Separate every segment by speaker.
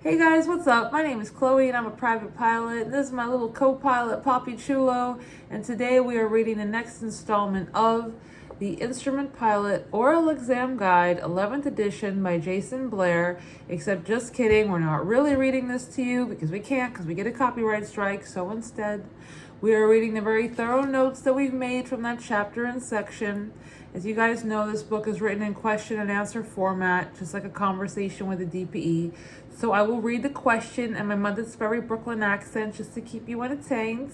Speaker 1: Hey guys, what's up? My name is Chloe and I'm a private pilot. This is my little co-pilot, Poppy ChewLow, and today we are reading the next installment of the Instrument Pilot Oral Exam Guide, 11th edition by Jason Blair. Except just kidding, we're not really reading this to you because we can't, because we get a copyright strike. So instead, we are reading the very thorough notes that we've made from that chapter and section. As you guys know, this book is written in question and answer format, just like a conversation with a DPE. So I will read the question in my Montessori Brooklyn accent just to keep you entertained.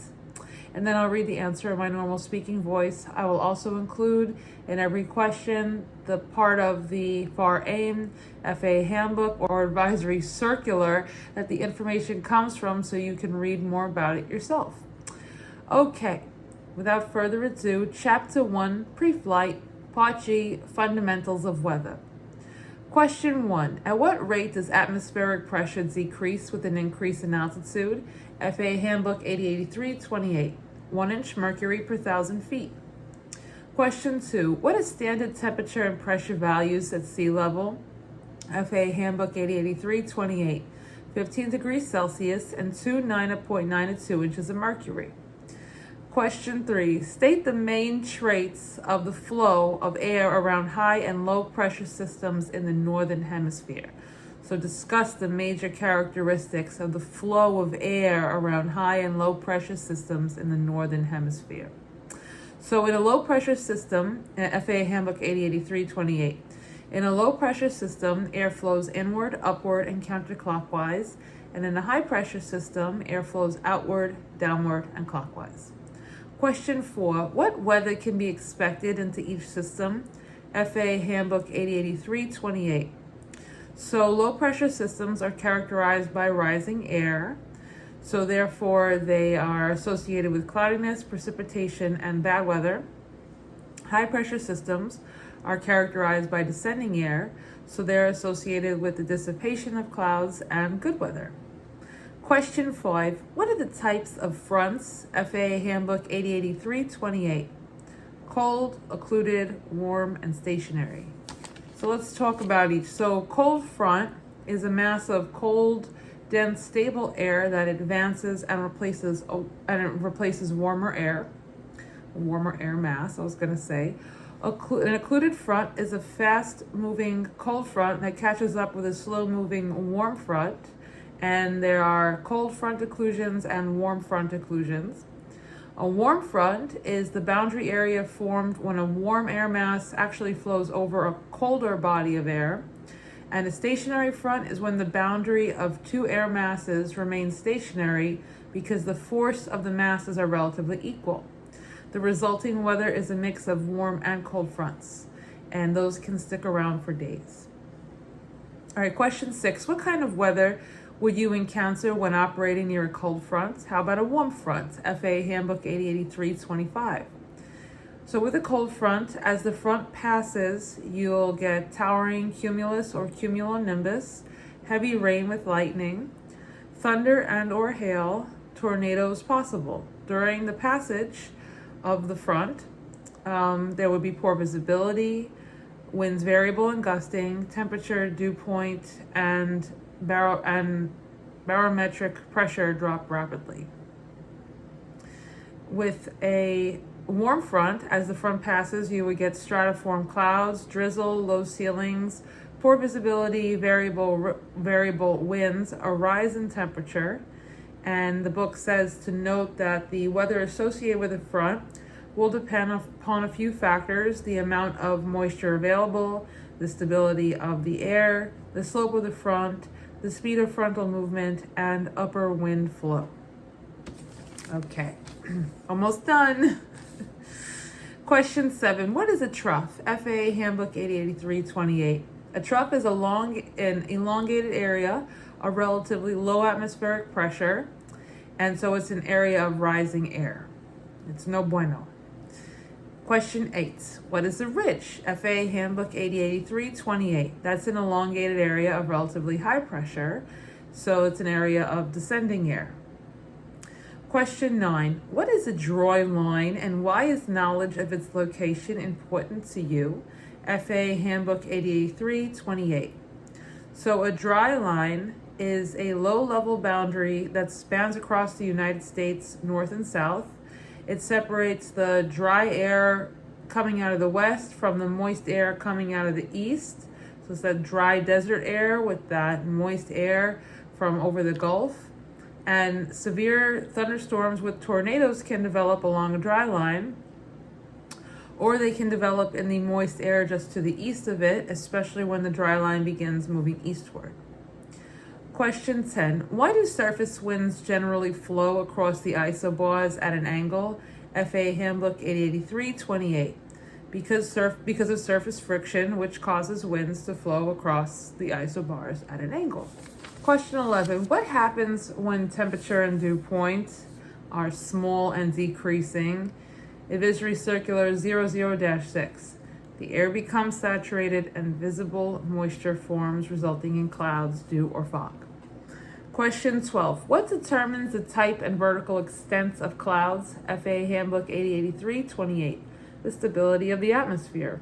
Speaker 1: And then I'll read the answer in my normal speaking voice. I will also include in every question the part of the FAR AIM, FAA handbook, or advisory circular that the information comes from so you can read more about it yourself. Okay, without further ado, Chapter 1, Preflight, Part G, Fundamentals of Weather. Question 1. At what rate does atmospheric pressure decrease with an increase in altitude? FAA Handbook 8083-28. 1 inch mercury per 1,000 feet. Question 2. What is standard temperature and pressure values at sea level? FAA Handbook 8083-28. 15 degrees Celsius and 290.92 inches of mercury. Question 3. State the main traits of the flow of air around high and low pressure systems in the northern hemisphere. So discuss the major characteristics of the flow of air around high and low pressure systems in the northern hemisphere. So in a low pressure system, FAA Handbook 8083-28, in a low pressure system, air flows inward, upward, and counterclockwise. And in a high pressure system, air flows outward, downward, and clockwise. Question 4. What weather can be expected into each system? FAA Handbook 8083-28. So low pressure systems are characterized by rising air. So therefore they are associated with cloudiness, precipitation, and bad weather. High pressure systems are characterized by descending air. So they're associated with the dissipation of clouds and good weather. Question 5. What are the types of fronts? FAA Handbook 8083-28. Cold, occluded, warm, and stationary. So let's talk about each. So cold front is a mass of cold, dense, stable air that advances and replaces warmer air. A warmer air mass, I was going to say. An occluded front is a fast-moving cold front that catches up with a slow-moving warm front. And there are cold front occlusions and warm front occlusions. A warm front is the boundary area formed when a warm air mass actually flows over a colder body of air. And a stationary front is when the boundary of two air masses remains stationary because the force of the masses are relatively equal. The resulting weather is a mix of warm and cold fronts, and those can stick around for days. All right, question 6. What kind of weather would you encounter when operating near a cold front? How about a warm front? FAA Handbook 8083-25. So with a cold front, as the front passes, you'll get towering cumulus or cumulonimbus, heavy rain with lightning, thunder and or hail, tornadoes possible. During the passage of the front, there would be poor visibility, winds variable and gusting, temperature, dew point, and barometric pressure drop rapidly. With a warm front, as the front passes, you would get stratiform clouds, drizzle, low ceilings, poor visibility, variable winds, a rise in temperature. And the book says to note that the weather associated with the front will depend upon a few factors: the amount of moisture available, the stability of the air, the slope of the front, the speed of frontal movement, and upper wind flow. Okay, almost done. Question 7. What is a trough? FAA Handbook 8083-28. A trough is an elongated area of relatively low atmospheric pressure, and so it's an area of rising air. It's no bueno. Question 8. What is a ridge? FAA Handbook 8083-28. That's an elongated area of relatively high pressure, so it's an area of descending air. Question 9. What is a dry line and why is knowledge of its location important to you? FAA Handbook 8083-28. So a dry line is a low-level boundary that spans across the United States, north and south. It separates the dry air coming out of the west from the moist air coming out of the east. So it's that dry desert air with that moist air from over the Gulf. And severe thunderstorms with tornadoes can develop along a dry line, or they can develop in the moist air just to the east of it, especially when the dry line begins moving eastward. Question 10. Why do surface winds generally flow across the isobars at an angle? FAA Handbook 8083-28. Because of surface friction, which causes winds to flow across the isobars at an angle. Question 11. What happens when temperature and dew point are small and decreasing? Advisory Circular 00-6. The air becomes saturated and visible moisture forms, resulting in clouds, dew, or fog. Question 12. What determines the type and vertical extents of clouds? FAA Handbook 8083-28. The stability of the atmosphere.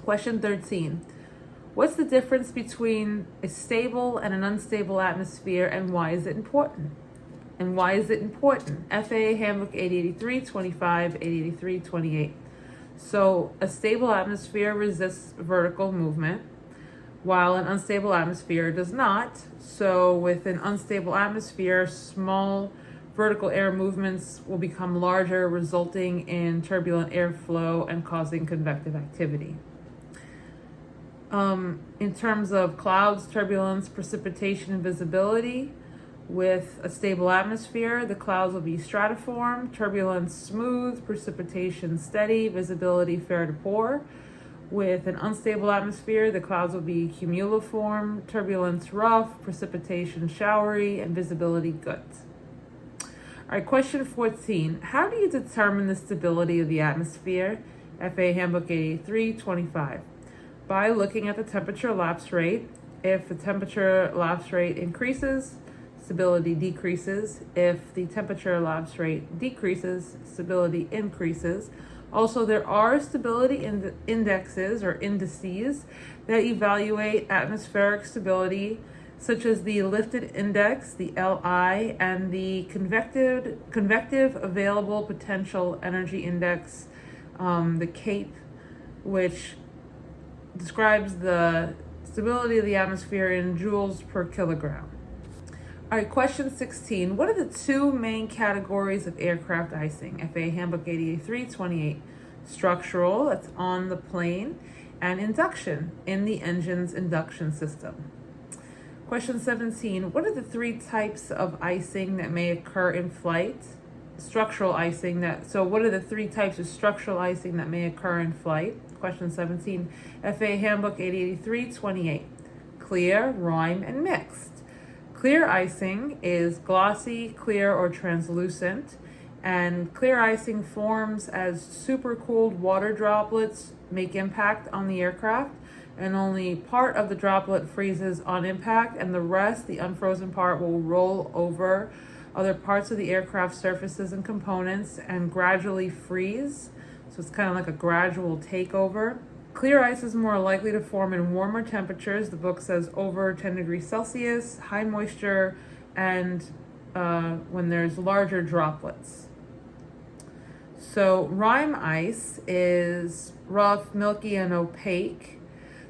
Speaker 1: Question 13. What's the difference between a stable and an unstable atmosphere, and why is it important? FAA Handbook 8083-25, 8083-28. So a stable atmosphere resists vertical movement, while an unstable atmosphere does not. So with an unstable atmosphere, small vertical air movements will become larger, resulting in turbulent airflow and causing convective activity. In terms of clouds, turbulence, precipitation, and visibility, with a stable atmosphere, the clouds will be stratiform, turbulence smooth, precipitation steady, visibility fair to poor. With an unstable atmosphere, the clouds will be cumuliform, turbulence rough, precipitation showery, and visibility good. All right, question 14. How do you determine the stability of the atmosphere? FAA Handbook 83-25. By looking at the temperature lapse rate. If the temperature lapse rate increases, stability decreases. If the temperature lapse rate decreases, stability increases. Also, there are stability indexes or indices that evaluate atmospheric stability, such as the lifted index, the LI, and the convective available potential energy index, the CAPE, which describes the stability of the atmosphere in joules per kilogram. All right, question 16. What are the two main categories of aircraft icing? FAA Handbook 8083-28. Structural, that's on the plane, and induction, in the engine's induction system. Question 17. What are the three types of icing that may occur in flight? Structural icing. What are the three types of structural icing that may occur in flight? Question 17. FAA Handbook 8083-28. Clear, rime, and mixed. Clear icing is glossy, clear, or translucent, and clear icing forms as supercooled water droplets make impact on the aircraft, and only part of the droplet freezes on impact, and the rest, the unfrozen part, will roll over other parts of the aircraft surfaces and components and gradually freeze. So it's kind of like a gradual takeover. Clear ice is more likely to form in warmer temperatures. The book says over 10 degrees Celsius, high moisture, and when there's larger droplets. So rime ice is rough, milky, and opaque.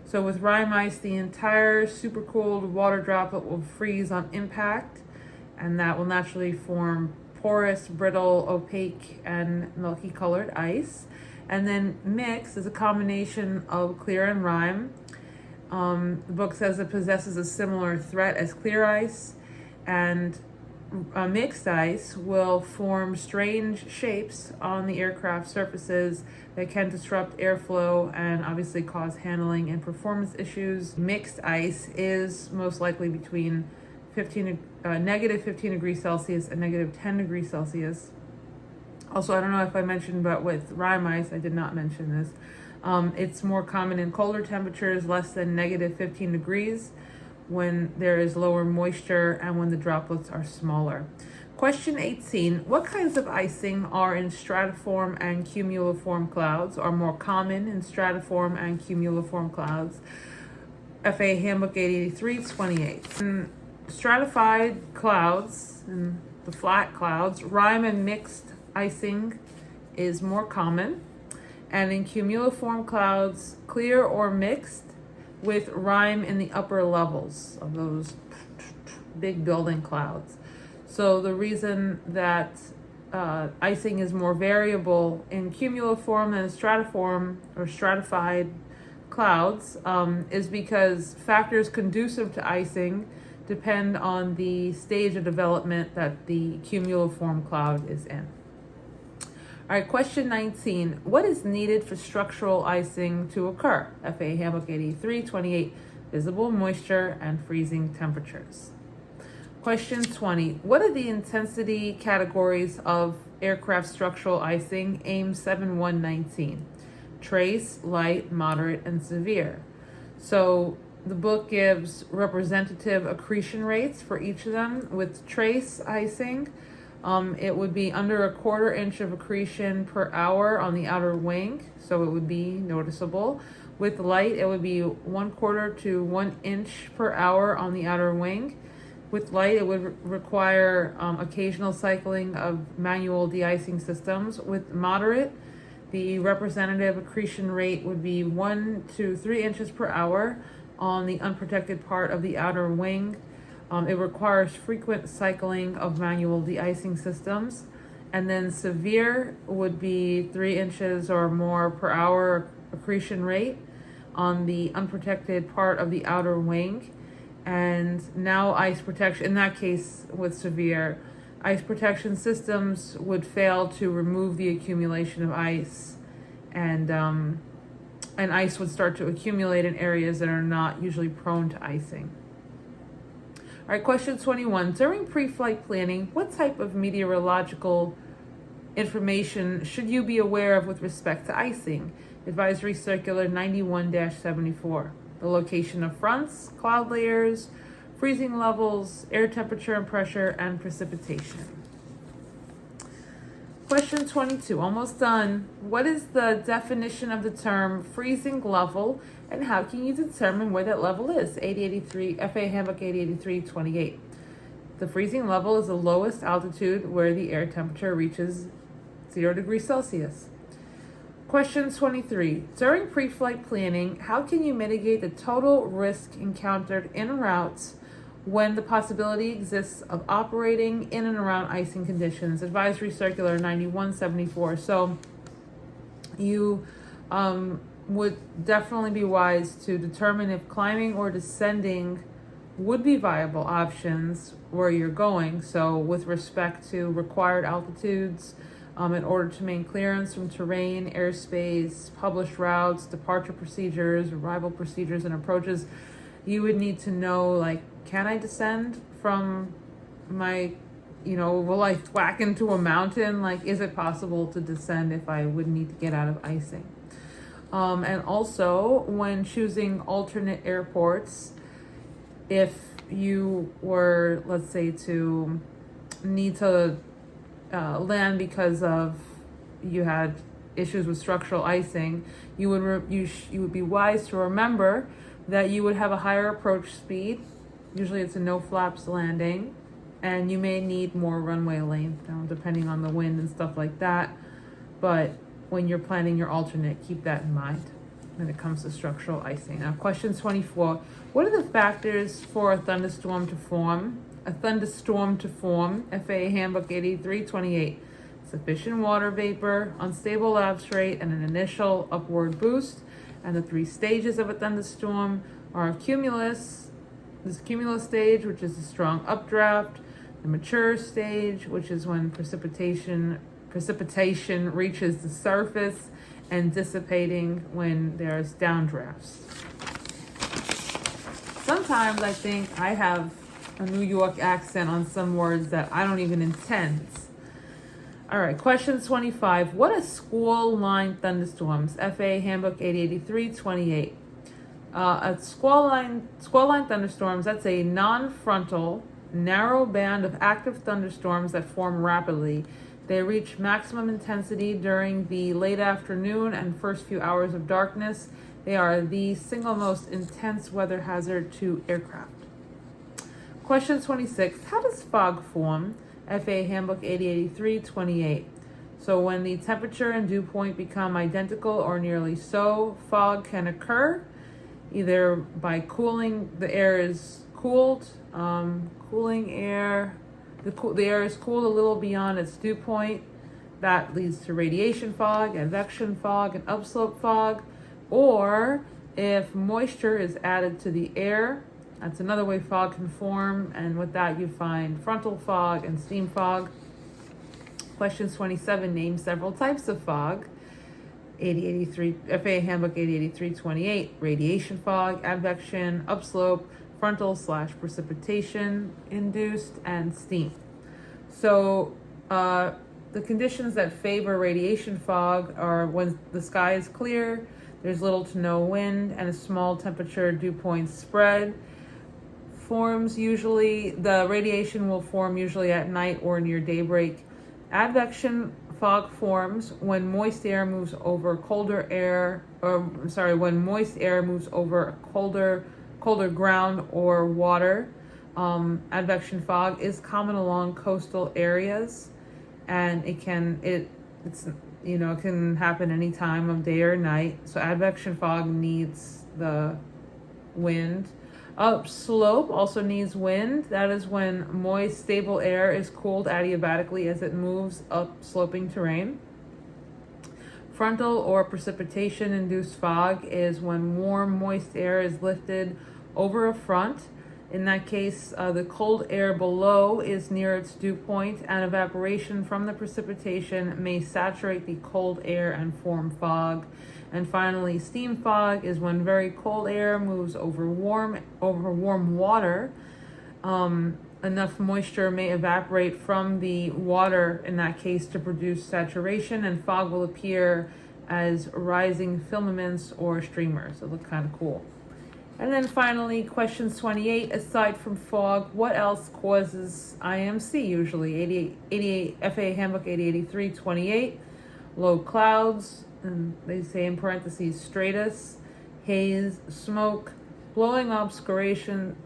Speaker 1: So with rime ice, the entire supercooled water droplet will freeze on impact, and that will naturally form porous, brittle, opaque, and milky colored ice. And then mixed is a combination of clear and rime. The book says it possesses a similar threat as clear ice, and mixed ice will form strange shapes on the aircraft surfaces that can disrupt airflow and obviously cause handling and performance issues. Mixed ice is most likely between negative 15 degrees Celsius and negative 10 degrees Celsius. Also, I don't know if I mentioned, but with rime ice, I did not mention this. It's more common in colder temperatures, less than negative 15 degrees, when there is lower moisture and when the droplets are smaller. Question 18. What kinds of icing are in stratiform and cumuliform clouds, are more common in stratiform and cumuliform clouds? FA Handbook 883-28. In stratified clouds, and the flat clouds, rime and mixed icing is more common. And in cumuliform clouds, clear or mixed with rime in the upper levels of those big building clouds. So the reason that icing is more variable in cumuliform than stratiform or stratified clouds is because factors conducive to icing depend on the stage of development that the cumuliform cloud is in. All right, question 19. What is needed for structural icing to occur? FA Handbook 83-28, visible moisture and freezing temperatures. Question 20. What are the intensity categories of aircraft structural icing? AIM 7119. Trace, light, moderate, and severe. So the book gives representative accretion rates for each of them. With trace icing, it would be under a 1/4 inch of accretion per hour on the outer wing, so it would be noticeable. With light, it would be 1/4 to 1 inch per hour on the outer wing. With light, it would require occasional cycling of manual de-icing systems. With moderate, the representative accretion rate would be 1 to 3 inches per hour on the unprotected part of the outer wing. It requires frequent cycling of manual de-icing systems. And then severe would be 3 inches or more per hour accretion rate on the unprotected part of the outer wing. And now ice protection, in that case with severe, ice protection systems would fail to remove the accumulation of ice, and ice would start to accumulate in areas that are not usually prone to icing. All right, question 21. During pre-flight planning, what type of meteorological information should you be aware of with respect to icing? Advisory Circular 91-74. The location of fronts, cloud layers, freezing levels, air temperature and pressure, and precipitation. Question 22, almost done. What is the definition of the term freezing level, and how can you determine where that level is? 8083, FA Handbook 8083-28. The freezing level is the lowest altitude where the air temperature reaches 0 degrees Celsius. Question 23. During pre-flight planning, how can you mitigate the total risk encountered en route when the possibility exists of operating in and around icing conditions? Advisory Circular 91-74. So you would definitely be wise to determine if climbing or descending would be viable options where you're going. So with respect to required altitudes, in order to maintain clearance from terrain, airspace, published routes, departure procedures, arrival procedures, and approaches, you would need to know, like, can I descend from my, will I thwack into a mountain? Like, is it possible to descend if I would need to get out of icing? And also, when choosing alternate airports, if you were, let's say, to need to land because of you had issues with structural icing, you would be wise to remember that you would have a higher approach speed. Usually it's a no flaps landing, and you may need more runway length, depending on the wind and stuff like that. But when you're planning your alternate, keep that in mind when it comes to structural icing. Now, question 24. What are the factors for a thunderstorm to form? FAA Handbook 83-28. Sufficient water vapor, unstable lapse rate, and an initial upward boost. And the 3 stages of a thunderstorm are cumulus, this cumulus stage, which is a strong updraft, the mature stage, which is when precipitation reaches the surface, and dissipating when there's downdrafts. Sometimes I think I have a New York accent on some words that I don't even intend. All right, question 25. What are squall line thunderstorms? FAA Handbook 883-28. A squall line thunderstorms, that's a non-frontal, narrow band of active thunderstorms that form rapidly. They reach maximum intensity during the late afternoon and first few hours of darkness. They are the single most intense weather hazard to aircraft. Question 26. How does fog form? FAA Handbook 8083-28. So when the temperature and dew point become identical or nearly so, fog can occur either by cooling. The air is cooled, cooling air. The air is cooled a little beyond its dew point. That leads to radiation fog, advection fog, and upslope fog. Or if moisture is added to the air, that's another way fog can form. And with that, you find frontal fog and steam fog. Question 27, name several types of fog. 8083, FAA Handbook 8083-28, radiation fog, advection, upslope, frontal/precipitation induced, and steam. So the conditions that favor radiation fog are when the sky is clear, there's little to no wind, and a small temperature dew point spread. The radiation will form usually at night or near daybreak. Advection fog forms when moist air moves over when moist air moves over colder ground or water. Advection fog is common along coastal areas, and it can happen any time of day or night. So advection fog needs the wind. Upslope also needs wind. That is when moist, stable air is cooled adiabatically as it moves up sloping terrain. Frontal or precipitation-induced fog is when warm, moist air is lifted over a front. In that case, the cold air below is near its dew point, and evaporation from the precipitation may saturate the cold air and form fog. And finally, steam fog is when very cold air moves over warm water. Enough moisture may evaporate from the water in that case to produce saturation, and fog will appear as rising filaments or streamers. It looks kind of cool. And then finally, question 28, aside from fog, what else causes IMC usually? 88 FAA Handbook 8083-28, low clouds, and they say in parentheses stratus, haze, smoke, blowing obstructions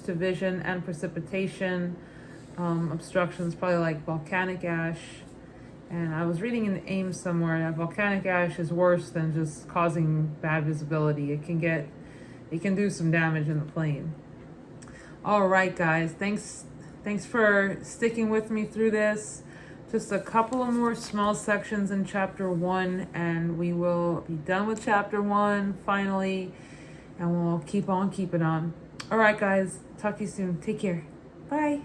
Speaker 1: to vision, and precipitation. Obstructions probably like volcanic ash. And I was reading in the Ames somewhere that volcanic ash is worse than just causing bad visibility. It can do some damage in the plane. All right, guys, thanks for sticking with me through this. Just a couple of more small sections in chapter 1, and we will be done with chapter 1 finally, and we'll keep on keeping on. All right, guys, talk to you soon. Take care. Bye.